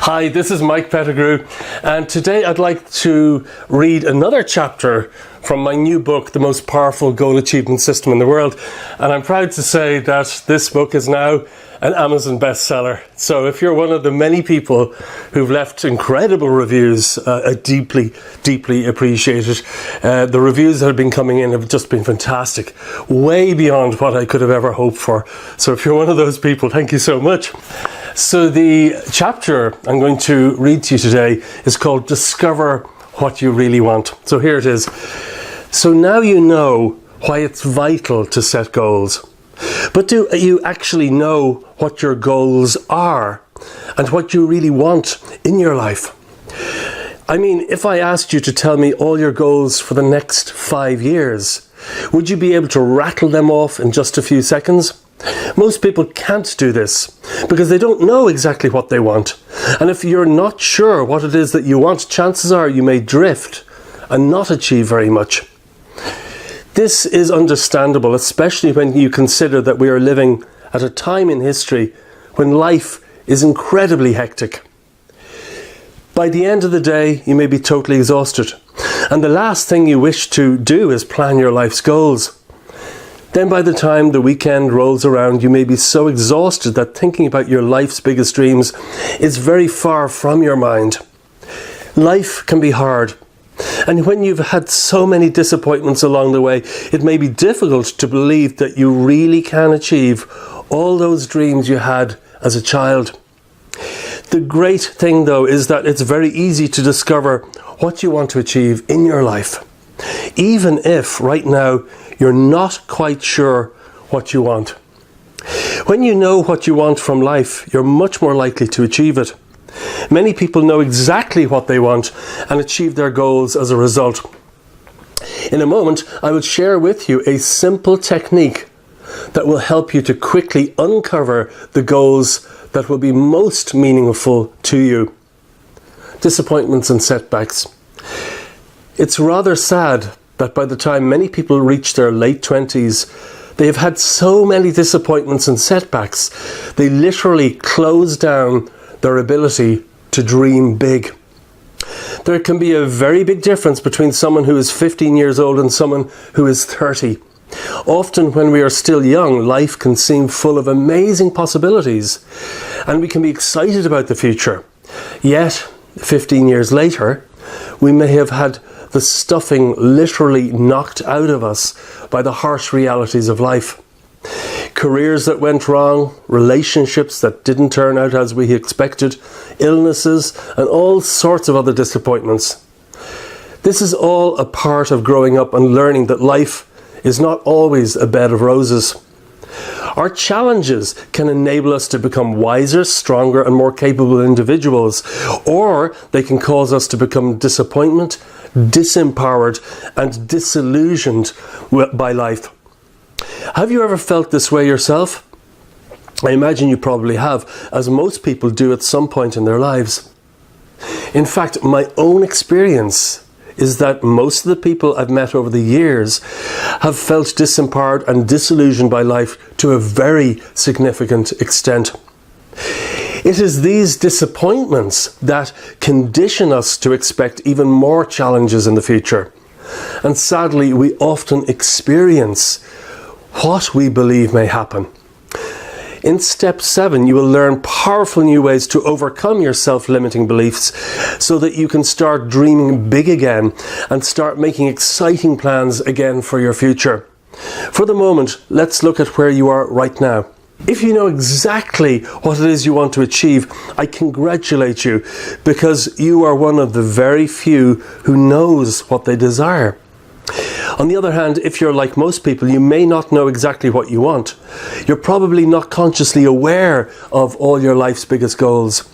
Hi, this is Mike Pettigrew, and today I'd like to read another chapter from my new book, The Most Powerful Goal Achievement System in the World. And I'm proud to say that this book is now an Amazon bestseller. So if you're one of the many people who've left incredible reviews, I deeply appreciate it. The reviews that have been coming in have just been fantastic, way beyond what I could have ever hoped for. So if you're one of those people, thank you so much. So the chapter I'm going to read to you today is called Discover What You Really Want. So here it is. So now you know why it's vital to set goals. But do you actually know what your goals are and what you really want in your life? I mean, if I asked you to tell me all your goals for the next 5 years, would you be able to rattle them off in just a few seconds? Most people can't do this because they don't know exactly what they want. And if you're not sure what it is that you want, chances are you may drift and not achieve very much. This is understandable, especially when you consider that we are living at a time in history when life is incredibly hectic. By the end of the day, you may be totally exhausted, and the last thing you wish to do is plan your life's goals. Then by the time the weekend rolls around, you may be so exhausted that thinking about your life's biggest dreams is very far from your mind. Life can be hard. And when you've had so many disappointments along the way, it may be difficult to believe that you really can achieve all those dreams you had as a child. The great thing, though, is that it's very easy to discover what you want to achieve in your life, even if right now you're not quite sure what you want. When you know what you want from life, you're much more likely to achieve it. Many people know exactly what they want and achieve their goals as a result. In a moment, I will share with you a simple technique that will help you to quickly uncover the goals that will be most meaningful to you. Disappointments and setbacks. It's rather sad that by the time many people reach their late 20s, they have had so many disappointments and setbacks, they literally close down their ability to dream big. There can be a very big difference between someone who is 15 years old and someone who is 30. Often when we are still young, life can seem full of amazing possibilities and we can be excited about the future. Yet, 15 years later, we may have had the stuffing literally knocked out of us by the harsh realities of life. Careers that went wrong, relationships that didn't turn out as we expected, illnesses, and all sorts of other disappointments. This is all a part of growing up and learning that life is not always a bed of roses. Our challenges can enable us to become wiser, stronger, and more capable individuals, or they can cause us to become disempowered and disillusioned by life. Have you ever felt this way yourself? I imagine you probably have, as most people do at some point in their lives. In fact, my own experience is that most of the people I've met over the years have felt disempowered and disillusioned by life to a very significant extent. It is these disappointments that condition us to expect even more challenges in the future. And sadly, we often experience what we believe may happen. In step 7, you will learn powerful new ways to overcome your self-limiting beliefs so that you can start dreaming big again and start making exciting plans again for your future. For the moment, let's look at where you are right now. If you know exactly what it is you want to achieve, I congratulate you because you are one of the very few who knows what they desire. On the other hand, if you're like most people, you may not know exactly what you want. You're probably not consciously aware of all your life's biggest goals.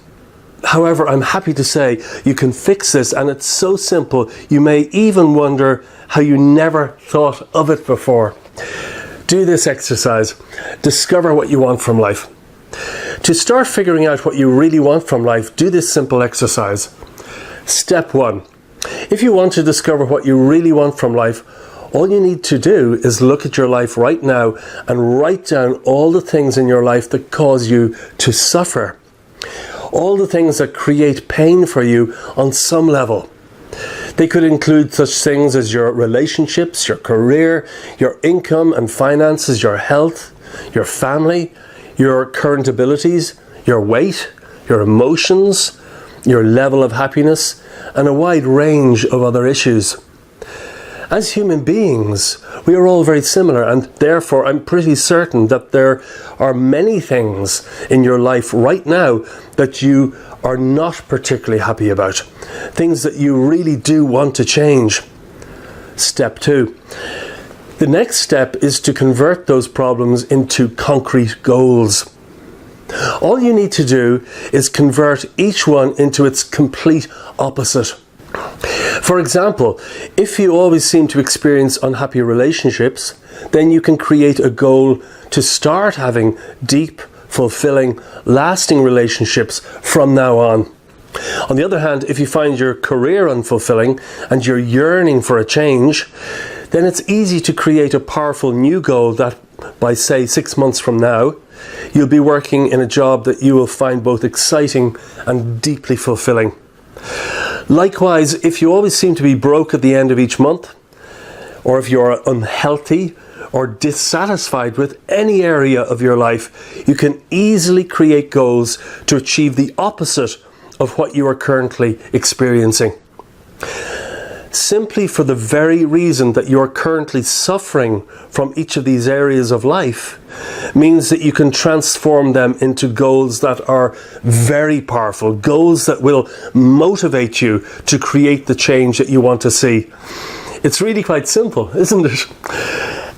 However, I'm happy to say you can fix this, and it's so simple you may even wonder how you never thought of it before. Do this exercise. Discover what you want from life. To start figuring out what you really want from life, do this simple exercise. Step 1. If you want to discover what you really want from life, all you need to do is look at your life right now and write down all the things in your life that cause you to suffer. all the things that create pain for you on some level. They could include such things as your relationships, your career, your income and finances, your health, your family, your current abilities, your weight, your emotions, your level of happiness, and a wide range of other issues. As human beings, we are all very similar, and therefore I'm pretty certain that there are many things in your life right now that you are not particularly happy about. Things that you really do want to change. Step 2. The next step is to convert those problems into concrete goals. All you need to do is convert each one into its complete opposite. For example, if you always seem to experience unhappy relationships, then you can create a goal to start having deep, fulfilling, lasting relationships from now on. On the other hand, if you find your career unfulfilling and you're yearning for a change, then it's easy to create a powerful new goal that, by say 6 months from now, you'll be working in a job that you will find both exciting and deeply fulfilling. Likewise, if you always seem to be broke at the end of each month, or if you're unhealthy or dissatisfied with any area of your life, you can easily create goals to achieve the opposite of what you are currently experiencing. Simply for the very reason that you are currently suffering from each of these areas of life means that you can transform them into goals that are very powerful, goals that will motivate you to create the change that you want to see. It's really quite simple, isn't it?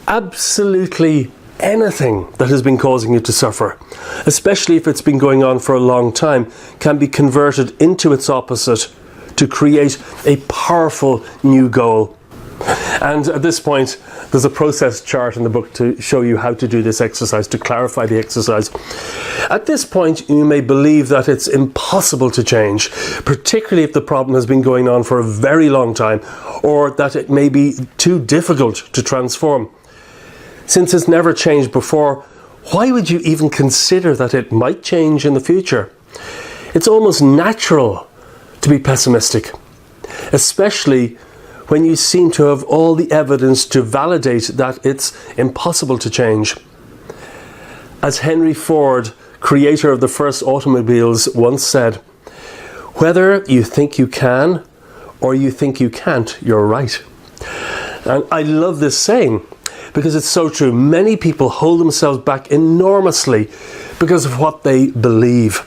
Absolutely anything that has been causing you to suffer, especially if it's been going on for a long time, can be converted into its opposite to create a powerful new goal. And at this point, there's a process chart in the book to show you how to do this exercise, to clarify the exercise. At this point, you may believe that it's impossible to change, particularly if the problem has been going on for a very long time, or that it may be too difficult to transform. Since it's never changed before, why would you even consider that it might change in the future? It's almost natural to be pessimistic, especially when you seem to have all the evidence to validate that it's impossible to change. As Henry Ford, creator of the first automobiles, once said, "Whether you think you can or you think you can't, you're right." And I love this saying because it's so true. Many people hold themselves back enormously because of what they believe.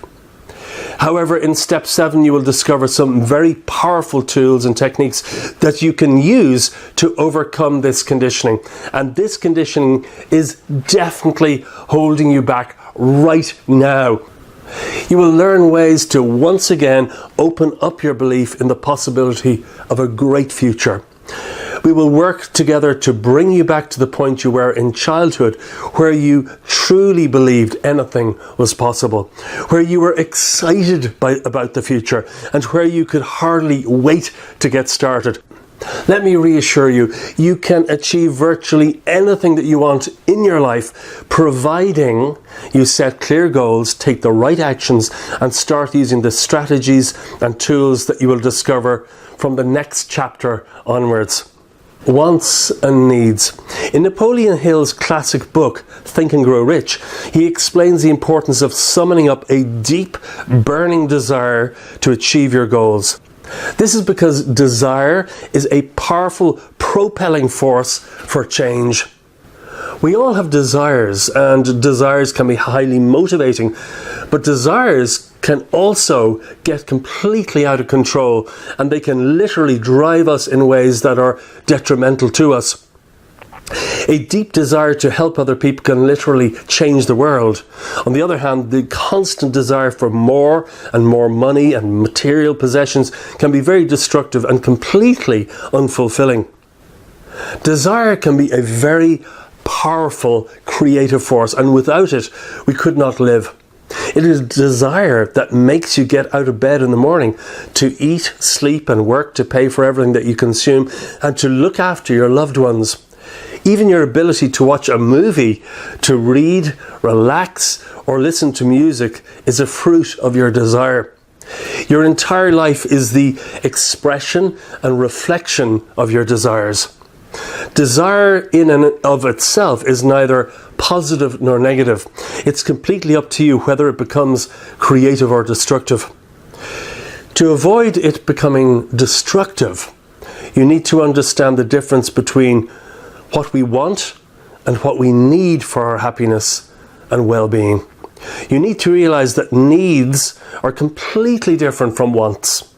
However, in step 7, you will discover some very powerful tools and techniques that you can use to overcome this conditioning. And this conditioning is definitely holding you back right now. You will learn ways to once again open up your belief in the possibility of a great future. We will work together to bring you back to the point you were in childhood, where you truly believed anything was possible, where you were excited about the future, and where you could hardly wait to get started. Let me reassure you, you can achieve virtually anything that you want in your life, providing you set clear goals, take the right actions, and start using the strategies and tools that you will discover from the next chapter onwards. Wants and needs. In Napoleon Hill's classic book, Think and Grow Rich, he explains the importance of summoning up a deep, burning desire to achieve your goals. This is because desire is a powerful propelling force for change. We all have desires, and desires can be highly motivating, but desires can also get completely out of control, and they can literally drive us in ways that are detrimental to us. A deep desire to help other people can literally change the world. On the other hand, the constant desire for more and more money and material possessions can be very destructive and completely unfulfilling. Desire can be a very powerful creative force, and without it, we could not live. It is desire that makes you get out of bed in the morning to eat, sleep, and work, to pay for everything that you consume, and to look after your loved ones. Even your ability to watch a movie, to read, relax, or listen to music is a fruit of your desire. Your entire life is the expression and reflection of your desires. Desire in and of itself is neither positive nor negative. It's completely up to you whether it becomes creative or destructive. To avoid it becoming destructive, you need to understand the difference between what we want and what we need for our happiness and well-being. You need to realize that needs are completely different from wants.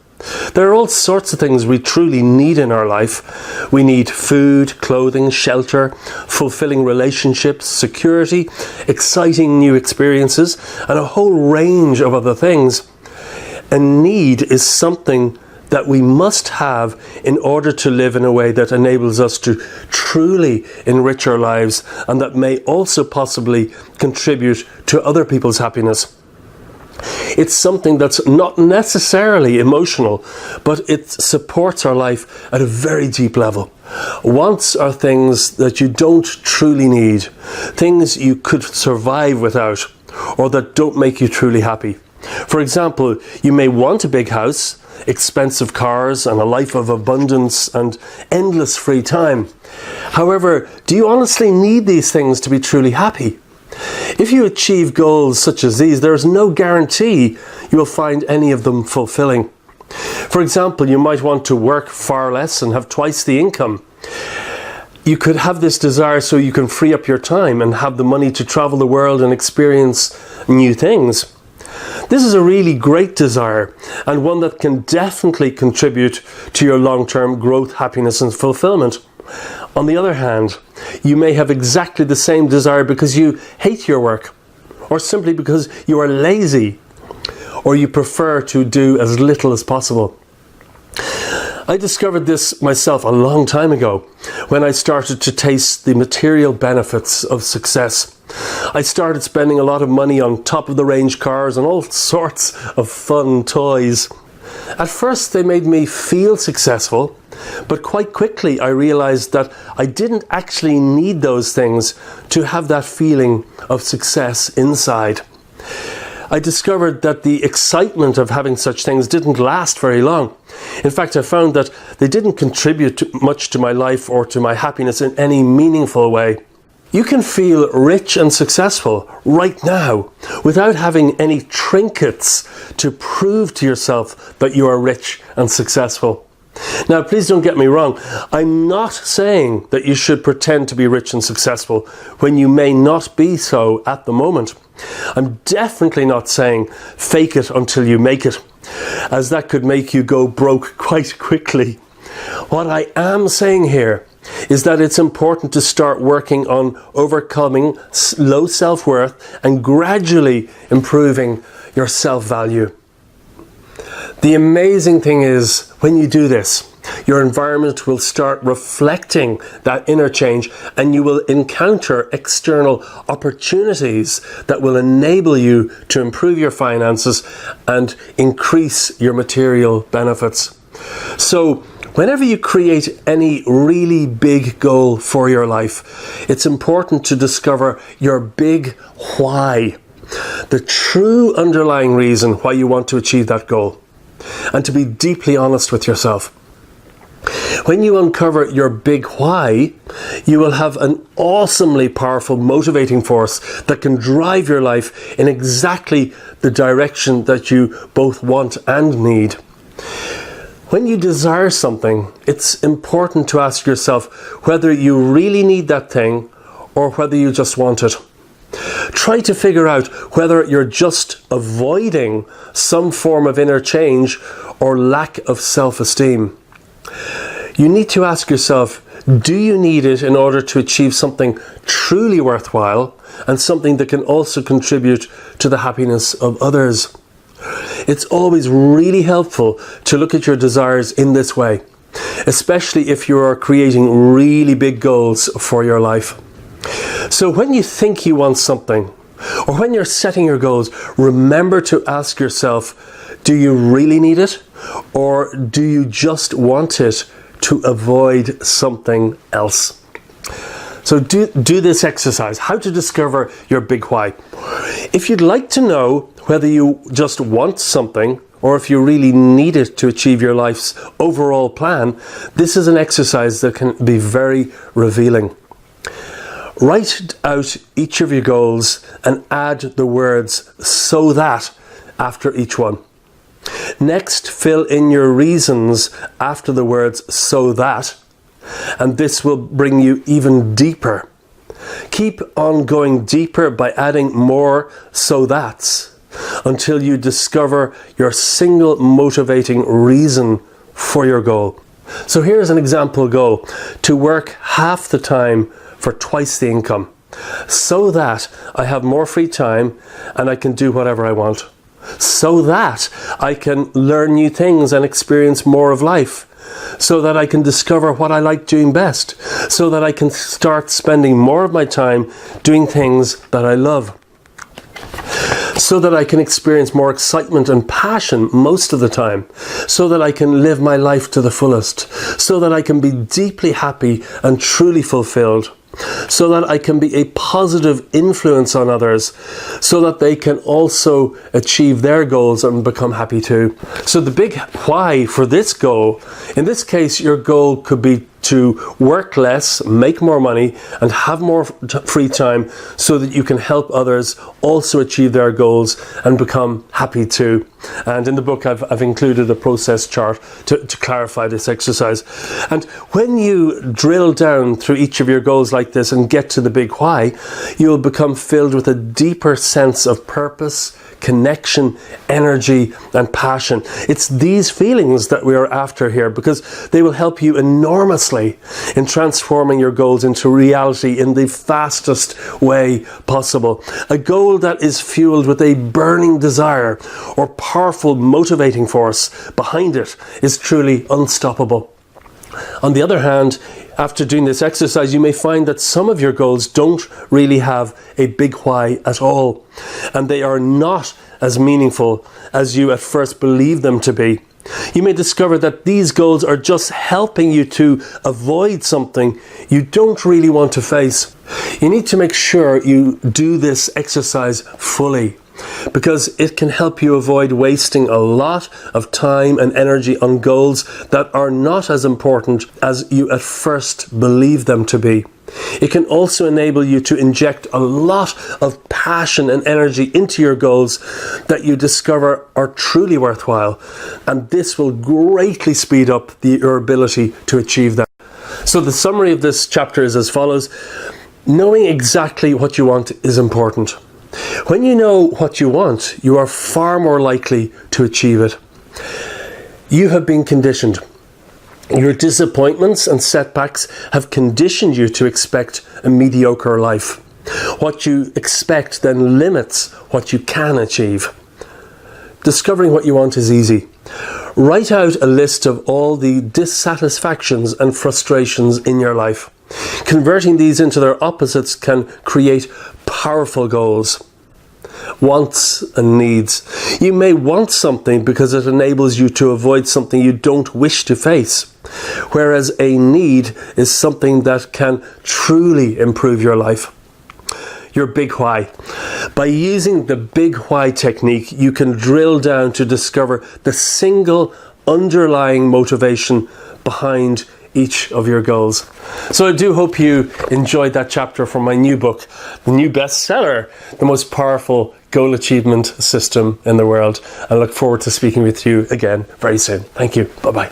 There are all sorts of things we truly need in our life. We need food, clothing, shelter, fulfilling relationships, security, exciting new experiences, and a whole range of other things. A need is something that we must have in order to live in a way that enables us to truly enrich our lives and that may also possibly contribute to other people's happiness. It's something that's not necessarily emotional, but it supports our life at a very deep level. Wants are things that you don't truly need, things you could survive without, or that don't make you truly happy. For example, you may want a big house, expensive cars, and a life of abundance and endless free time. However, do you honestly need these things to be truly happy? If you achieve goals such as these, there is no guarantee you will find any of them fulfilling. For example, you might want to work far less and have twice the income. You could have this desire so you can free up your time and have the money to travel the world and experience new things. This is a really great desire and one that can definitely contribute to your long-term growth, happiness and fulfillment. On the other hand, you may have exactly the same desire because you hate your work, or simply because you are lazy, or you prefer to do as little as possible. I discovered this myself a long time ago when I started to taste the material benefits of success. I started spending a lot of money on top-of-the-range cars and all sorts of fun toys. At first they made me feel successful, but quite quickly I realized that I didn't actually need those things to have that feeling of success inside. I discovered that the excitement of having such things didn't last very long. In fact, I found that they didn't contribute much to my life or to my happiness in any meaningful way. You can feel rich and successful right now without having any trinkets to prove to yourself that you are rich and successful. Now, please don't get me wrong. I'm not saying that you should pretend to be rich and successful when you may not be so at the moment. I'm definitely not saying fake it until you make it, as that could make you go broke quite quickly. What I am saying here is that it's important to start working on overcoming low self-worth and gradually improving your self-value. The amazing thing is, when you do this, your environment will start reflecting that inner change and you will encounter external opportunities that will enable you to improve your finances and increase your material benefits. So, whenever you create any really big goal for your life, it's important to discover your big why, the true underlying reason why you want to achieve that goal, and to be deeply honest with yourself. When you uncover your big why, you will have an awesomely powerful motivating force that can drive your life in exactly the direction that you both want and need. When you desire something, it's important to ask yourself whether you really need that thing or whether you just want it. Try to figure out whether you're just avoiding some form of inner change or lack of self-esteem. You need to ask yourself, do you need it in order to achieve something truly worthwhile and something that can also contribute to the happiness of others? It's always really helpful to look at your desires in this way, especially if you are creating really big goals for your life. So when you think you want something, or when you're setting your goals, remember to ask yourself, do you really need it? Or do you just want it to avoid something else? So do this exercise, how to discover your big why. If you'd like to know whether you just want something or if you really need it to achieve your life's overall plan, this is an exercise that can be very revealing. Write out each of your goals and add the words "so that" after each one. Next, fill in your reasons after the words "so that," and this will bring you even deeper. Keep on going deeper by adding more "so that's" until you discover your single motivating reason for your goal. So here's an example goal: to work half the time for twice the income, so that I have more free time and I can do whatever I want. So that I can learn new things and experience more of life. So that I can discover what I like doing best. So that I can start spending more of my time doing things that I love. So that I can experience more excitement and passion most of the time. So that I can live my life to the fullest. So that I can be deeply happy and truly fulfilled. So that I can be a positive influence on others, so that they can also achieve their goals and become happy too. So the big why for this goal, in this case, your goal could be to work less, make more money, and have more free time so that you can help others also achieve their goals and become happy too. And in the book, I've included a process chart to clarify this exercise. And when you drill down through each of your goals like this and get to the big why, you'll become filled with a deeper sense of purpose, connection, energy, and passion. It's these feelings that we are after here, because they will help you enormously in transforming your goals into reality in the fastest way possible. A goal that is fueled with a burning desire or powerful motivating force behind it is truly unstoppable. On the other hand, after doing this exercise, you may find that some of your goals don't really have a big why at all, and they are not as meaningful as you at first believe them to be. You may discover that these goals are just helping you to avoid something you don't really want to face. You need to make sure you do this exercise fully, because it can help you avoid wasting a lot of time and energy on goals that are not as important as you at first believe them to be. It can also enable you to inject a lot of passion and energy into your goals that you discover are truly worthwhile, and this will greatly speed up your ability to achieve them. So the summary of this chapter is as follows. Knowing exactly what you want is important. When you know what you want, you are far more likely to achieve it. You have been conditioned. Your disappointments and setbacks have conditioned you to expect a mediocre life. What you expect then limits what you can achieve. Discovering what you want is easy. Write out a list of all the dissatisfactions and frustrations in your life. Converting these into their opposites can create powerful goals. Wants and needs. You may want something because it enables you to avoid something you don't wish to face, whereas a need is something that can truly improve your life. Your big why. By using the big why technique, you can drill down to discover the single underlying motivation behind each of your goals. So I do hope you enjoyed that chapter from my new book, the new bestseller, The Most Powerful Goal Achievement System in the World. I look forward to speaking with you again very soon. Thank you. Bye-bye.